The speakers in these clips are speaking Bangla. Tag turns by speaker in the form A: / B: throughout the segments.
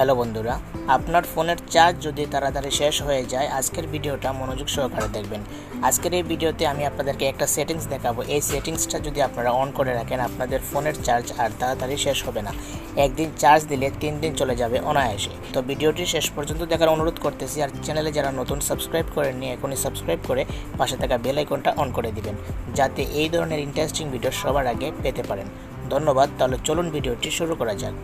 A: হ্যালো বন্ধুরা, আপনার ফোনের চার্জ যদি তাড়াতাড়ি শেষ হয়ে যায় আজকের ভিডিওটা মনোযোগ সহকারে দেখবেন। আজকের এই ভিডিওতে আমি আপনাদেরকে একটা সেটিংস দেখাবো। এই সেটিংসটা যদি আপনারা অন করে রাখেন আপনাদের ফোনের চার্জ আর তাড়াতাড়ি শেষ হবে না। একদিন চার্জ দিলে 3 দিন চলে যাবে অনায়াসে। তো ভিডিওটি শেষ পর্যন্ত দেখার অনুরোধ করতেছি। আর চ্যানেলে যারা নতুন সাবস্ক্রাইব করেননি এখনই সাবস্ক্রাইব করে পাশে থাকা বেল আইকনটা অন করে দিবেন, যাতে এই ধরনের ইন্টারেস্টিং ভিডিও সবার আগে পেতে পারেন। ধন্যবাদ। তাহলে চলুন ভিডিওটি শুরু করা যাক।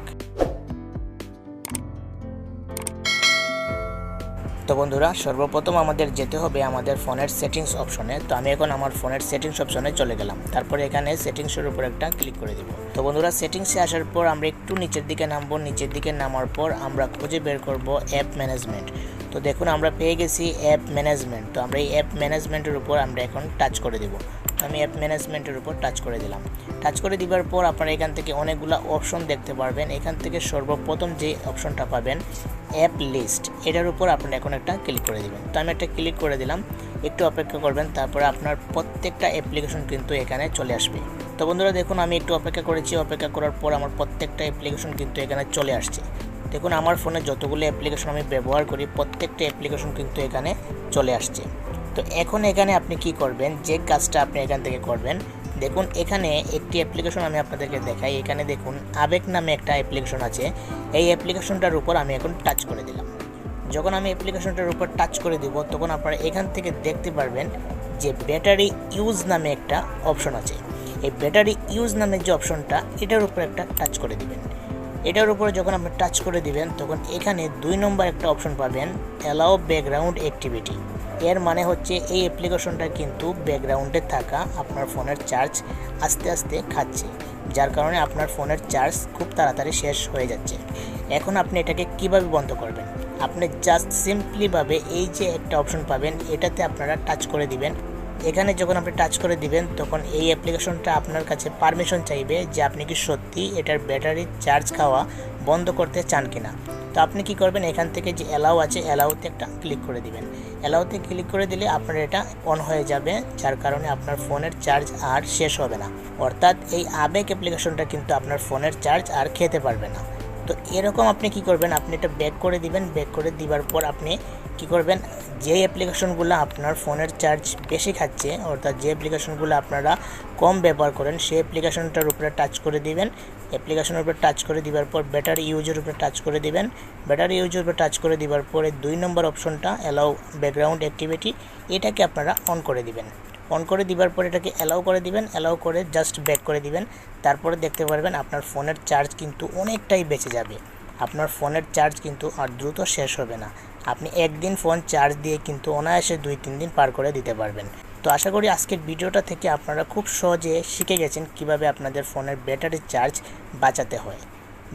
A: তো বন্ধুরা, সর্বপ্রথম আমাদের যেতে হবে আমাদের ফোনের সেটিংস অপশনে। তো আমি এখন আমার ফোনের সেটিংস অপশনে চলে গেলাম। তারপরে এখানে সেটিংসের উপর একটা ক্লিক করে দিব। তো বন্ধুরা, সেটিংসে আসার পর আমরা একটু নিচের দিকে নামবো। নিচের দিকে নামার পর আমরা খুঁজে বের করব অ্যাপ ম্যানেজমেন্ট। তো দেখুন আমরা পেয়ে গেছি অ্যাপ ম্যানেজমেন্ট। তো আমরা এই অ্যাপ ম্যানেজমেন্টের উপর আমরা এখন টাচ করে দেব। তো আমি অ্যাপ ম্যানেজমেন্টের উপর টাচ করে দিলাম। টাচ করে দেওয়ার পর আপনারা এখান থেকে অনেকগুলো অপশন দেখতে পারবেন। এখান থেকে সর্বপ্রথম যে অপশনটা পাবেন অ্যাপ লিস্ট, এটার উপর আপনারা এখন একটা ক্লিক করে দেবেন। তো আমি একটা ক্লিক করে দিলাম, একটু অপেক্ষা করবেন, তারপরে আপনার প্রত্যেকটা অ্যাপ্লিকেশন কিন্তু এখানে চলে আসবে। তো বন্ধুরা দেখুন আমি একটু অপেক্ষা করেছি, অপেক্ষা করার পর আমার প্রত্যেকটা অ্যাপ্লিকেশন কিন্তু এখানে চলে আসছে। দেখুন আমার ফোনে যতগুলো অ্যাপ্লিকেশন আমি ব্যবহার করি প্রত্যেকটা অ্যাপ্লিকেশন কিন্তু এখানে চলে আসছে। তো এখন এখানে আপনি কি করবেন, যে কাজটা আপনি এখান থেকে করবেন, দেখুন এখানে একটি অ্যাপ্লিকেশন আমি আপনাদেরকে দেখাই। এখানে দেখুন আবেগ নামে একটা অ্যাপ্লিকেশন আছে। এই অ্যাপ্লিকেশনটার উপর আমি এখন টাচ করে দিলাম। যখন আমি অ্যাপ্লিকেশনটার উপর টাচ করে দিব তখন আপনারা এখান থেকে দেখতে পারবেন যে ব্যাটারি ইউজ নামে একটা অপশন আছে। এই ব্যাটারি ইউজ নামের যে অপশনটা, এটার উপর একটা টাচ করে দিবেন। এটার উপরে যখন আপনি টাচ করে দিবেন তখন এখানে 2 নম্বর একটা অপশন পাবেন, অ্যালাউ ব্যাকগ্রাউন্ড অ্যাক্টিভিটি। এর মানে হচ্ছে এই অ্যাপ্লিকেশনটা কিন্তু ব্যাকগ্রাউন্ডে থাকা আপনার ফোনের চার্জ আস্তে আস্তে খাচ্ছে, যার কারণে আপনার ফোনের চার্জ খুব তাড়াতাড়ি শেষ হয়ে যাচ্ছে। এখন আপনি এটাকে কিভাবে বন্ধ করবেন, আপনি জাস্ট সিম্পলিভাবে এই যে একটা অপশন পাবেন এটাতে আপনারা টাচ করে দিবেন। এখানে যখন আপনি টাচ করে দিবেন তখন এই অ্যাপ্লিকেশনটা আপনার কাছে পারমিশন চাইবে যে আপনি কি সত্যি এটার ব্যাটারি চার্জ খাওয়া বন্ধ করতে চান কিনা। তো আপনি কি করবেন, এখান থেকে যে অ্যালাউ আছে অ্যালাউতে একটা ক্লিক করে দিবেন। অ্যালাউতে ক্লিক করে দিলে আপনার এটা অন হয়ে যাবে, যার কারণে আপনার ফোনের চার্জ আর শেষ হবে না। অর্থাৎ এই আবেগ অ্যাপ্লিকেশনটা কিন্তু আপনার ফোনের চার্জ আর খেতে পারবে না। তো এরকম আপনি কি করবেন, আপনি এটা ব্যাক করে দিবেন। ব্যাক করে দেওয়ার পর আপনি কি করবেন, যে অ্যাপ্লিকেশনগুলো আপনার ফোনের চার্জ বেশি খাচ্ছে, অর্থাৎ যে অ্যাপ্লিকেশনগুলো আপনারা কম ব্যবহার করেন সেই অ্যাপ্লিকেশনটার উপরে টাচ করে দিবেন। অ্যাপ্লিকেশনের উপরে টাচ করে দেওয়ার পর ব্যাটারি ইউজের উপরে টাচ করে দিবেন। ব্যাটারি ইউজের উপরে টাচ করে দেওয়ার পরে 2 নম্বর অপশনটা অ্যালাউ ব্যাকগ্রাউন্ড অ্যাক্টিভিটি, এটাকে আপনারা অন করে দিবেন। অন করে দেওয়ার পর এটাকে অ্যালাউ করে দিবেন। অ্যালাউ করে জাস্ট ব্যাক করে দিবেন। তারপরে দেখতে পারবেন আপনার ফোনের চার্জ কিন্তু অনেকটাই বেঁচে যাবে। আপনার ফোনের চার্জ কিন্তু আর দ্রুত শেষ হবে না। আপনি একদিন ফোন চার্জ দিয়ে কিন্তু অনায়াসে 2-3 দিন পার করে দিতে পারবেন। তো আশা করি আজকের ভিডিওটা থেকে আপনারা খুব সহজে শিখে গেছেন কিভাবে আপনাদের ফোনের ব্যাটারি চার্জ বাঁচাতে হয়।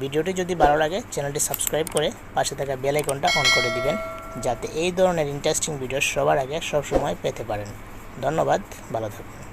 A: ভিডিওটি যদি ভালো লাগে চ্যানেলটি সাবস্ক্রাইব করে পাশে থাকা বেল আইকনটা অন করে দিবেন, যাতে এই ধরনের ইন্টারেস্টিং ভিডিও সবার আগে সবসময় পেতে পারেন। ধন্যবাদ, ভালো থাকুন।